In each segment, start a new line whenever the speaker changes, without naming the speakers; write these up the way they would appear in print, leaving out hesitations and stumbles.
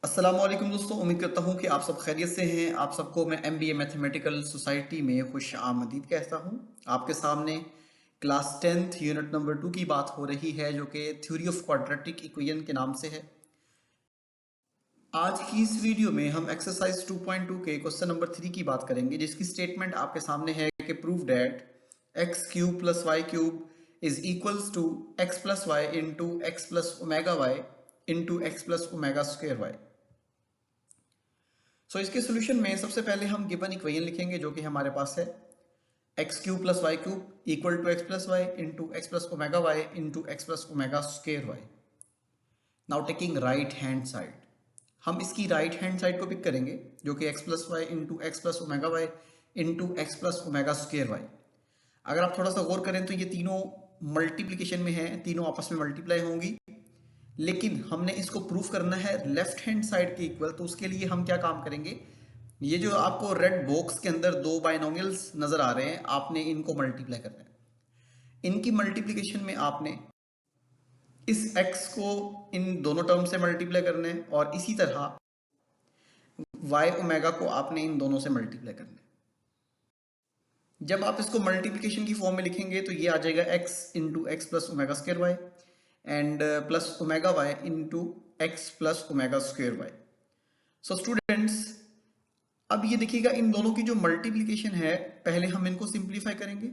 अस्सलाम वालेकुम दोस्तों, उम्मीद करता हूँ कि आप सब खैरियत से हैं। आप सबको मैं MBA मैथमेटिकल सोसाइटी में खुश आमदीद कहता हूँ। आपके सामने क्लास 10th यूनिट नंबर 2 की बात हो रही है, जो कि थ्योरी ऑफ क्वाड्रेटिक इक्वेशन के नाम से है। आज की इस वीडियो में हम एक्सरसाइज 2.2 के क्वेश्चन नंबर 3 की बात करेंगे, जिसकी स्टेटमेंट आपके सामने है कि prove that x cube plus y cube is equals to x plus y into x plus omega y into x plus omega square y. इसके सोल्यूशन में सबसे पहले हम गिवन इक्वेशन लिखेंगे, जो कि हमारे पास है x cube plus y cube equal to x plus y into x plus omega y into x plus omega square y. Now taking right hand side, हम इसकी राइट हैंड साइड को pick करेंगे, जो कि x plus y into x plus omega y into x plus omega square y. अगर आप थोड़ा सा गौर करें तो ये तीनों मल्टीप्लीकेशन में है, तीनों आपस में मल्टीप्लाई होंगी, लेकिन हमने इसको प्रूफ करना है लेफ्ट हैंड साइड के इक्वल। तो उसके लिए हम क्या काम करेंगे, ये जो आपको रेड बॉक्स के अंदर दो बाइनोमियल्स नजर आ रहे हैं, आपने इनको मल्टीप्लाई करना है। इनकी मल्टीप्लिकेशन में आपने इस x को इन दोनों टर्म से मल्टीप्लाई करना है, और इसी तरह y ओमेगा को आपने इन दोनों से मल्टीप्लाई करना है। जब आप इसको मल्टीप्लिकेशन की फॉर्म में लिखेंगे तो ये आ जाएगा x into x plus omega square y and plus omega y into x plus omega square y. So students, अब ये देखिएगा, इन दोनों की जो मल्टीप्लिकेशन है, पहले हम इनको सिंप्लीफाई करेंगे।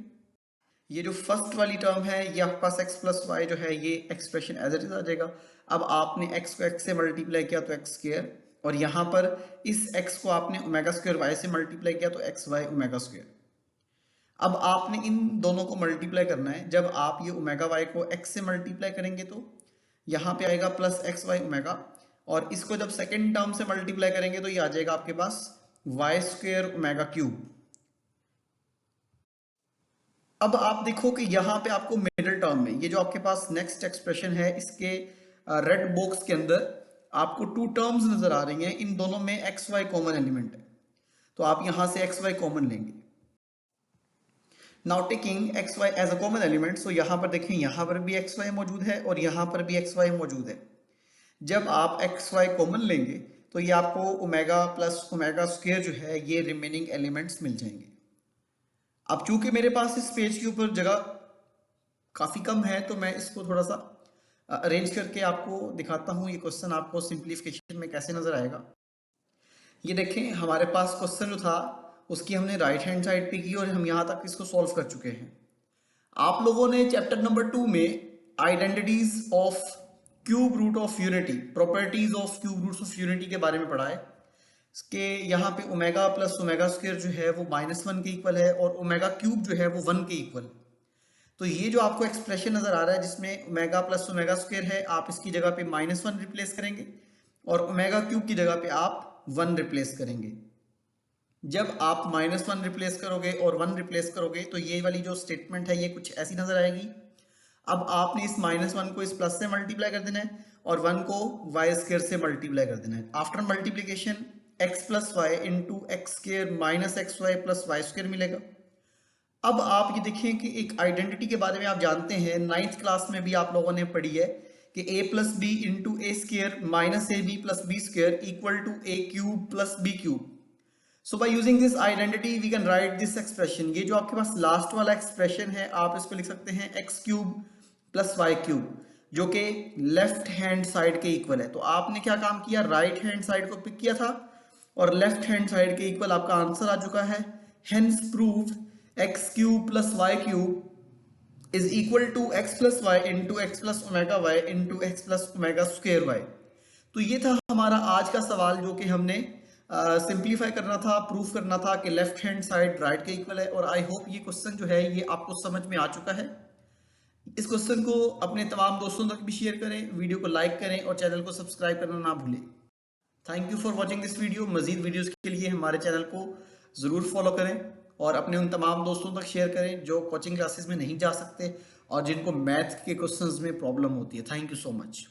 ये जो फर्स्ट वाली टर्म है, ये आपके पास x प्लस वाई जो है, ये एक्सप्रेशन एज इट इज आ जाएगा। अब आपने x को x से मल्टीप्लाई किया तो एक्स स्क्वायर, और यहाँ पर इस x को आपने ओमेगा स्क्वायर y से मल्टीप्लाई किया तो एक्स वाई ओमेगा स्क्वायर। अब आपने इन दोनों को मल्टीप्लाई करना है। जब आप ये ओमेगा वाई को x से मल्टीप्लाई करेंगे तो यहाँ पे आएगा प्लस एक्स वाई ओमेगा, और इसको जब सेकेंड टर्म से मल्टीप्लाई करेंगे तो ये आ जाएगा आपके पास वाई स्क्वायर ओमेगा क्यूब। अब आप देखो कि यहाँ पे आपको मिडिल टर्म में ये जो आपके पास नेक्स्ट एक्सप्रेशन है, इसके रेड बॉक्स के अंदर आपको टू टर्म्स नजर आ रही हैं, इन दोनों में एक्स वाई कॉमन एलिमेंट है, तो आप यहां से एक्स वाई कॉमन लेंगे। Now taking X Y as a common element, so यहां पर देखें, यहां पर भी एक्स वाई मौजूद है और यहां पर भी एक्स वाई मौजूद है। जब आप एक्स वाई कॉमन लेंगे तो ये आपको ओमेगा प्लस ओमेगा स्क्वायर जो है, ये रिमेनिंग एलिमेंट्स मिल जाएंगे। अब चूंकि मेरे पास इस पेज के ऊपर जगह काफ़ी कम है, तो मैं इसको थोड़ा सा अरेंज करके आपको दिखाता हूँ। ये क्वेश्चन आपको सिंप्लीफिकेशन में कैसे नजर आएगा। ये देखें, हमारे पास क्वेश्चन जो था उसकी हमने राइट हैंड साइड पे की, और हम यहाँ तक इसको सॉल्व कर चुके हैं। आप लोगों ने चैप्टर नंबर 2 में identities of cube root of unity, properties of cube roots of unity के बारे में पढ़ा है। इसके यहाँ पे ओमेगा प्लस ओमेगा स्क्वायर जो है वो -1 के इक्वल है, और ओमेगा क्यूब जो है वो 1 के इक्वल। तो ये जो आपको एक्सप्रेशन नजर आ रहा है जिसमें ओमेगा प्लस ओमेगा स्क्वायर है, आप इसकी जगह पे -1 रिप्लेस करेंगे, और ओमेगा क्यूब की जगह पे आप 1 रिप्लेस करेंगे। जब आप -1 रिप्लेस करोगे और 1 रिप्लेस करोगे तो ये वाली जो स्टेटमेंट है ये कुछ ऐसी नजर आएगी। अब आपने इस -1 को इस प्लस से मल्टीप्लाई कर देना है, और 1 को वाई स्क्वायर से मल्टीप्लाई कर देना है। After multiplication x plus y into x square minus x y plus y square मिलेगा। अब आप ये देखें कि एक आइडेंटिटी के बारे में आप जानते हैं, 9th क्लास में भी आप लोगों ने पढ़ी है कि a plus b into a square minus a b plus b square equal to a cube plus b cube. So by using this identity we can write this expression. ये जो आपके पास लास्ट वाला एक्सप्रेशन है, आप इसको लिख सकते हैं x cube plus y cube, जो कि लेफ्ट हैंड साइड के इक्वल है। तो आपने क्या काम किया, राइट हैंड साइड को पिक किया था, और लेफ्ट हैंड साइड के इक्वल आपका आंसर आ चुका है। Hence proved x cube plus y cube is equal to x plus y into x plus omega y into x plus omega square y. तो ये था हमारा आज का सवाल, जो कि हमने सिंप्लीफाई करना था, प्रूफ करना था कि लेफ्ट हैंड साइड राइट के इक्वल है। और आई होप ये क्वेश्चन जो है ये आपको समझ में आ चुका है। इस क्वेश्चन को अपने तमाम दोस्तों तक भी शेयर करें, वीडियो को लाइक करें, और चैनल को सब्सक्राइब करना ना भूलें। Thank you for watching this video. मजीद वीडियोस के लिए हमारे चैनल को ज़रूर फॉलो करें, और अपने उन तमाम दोस्तों तक शेयर करें जो कोचिंग क्लासेस में नहीं जा सकते और जिनको मैथ के क्वेश्चंस में प्रॉब्लम होती है। Thank you so much.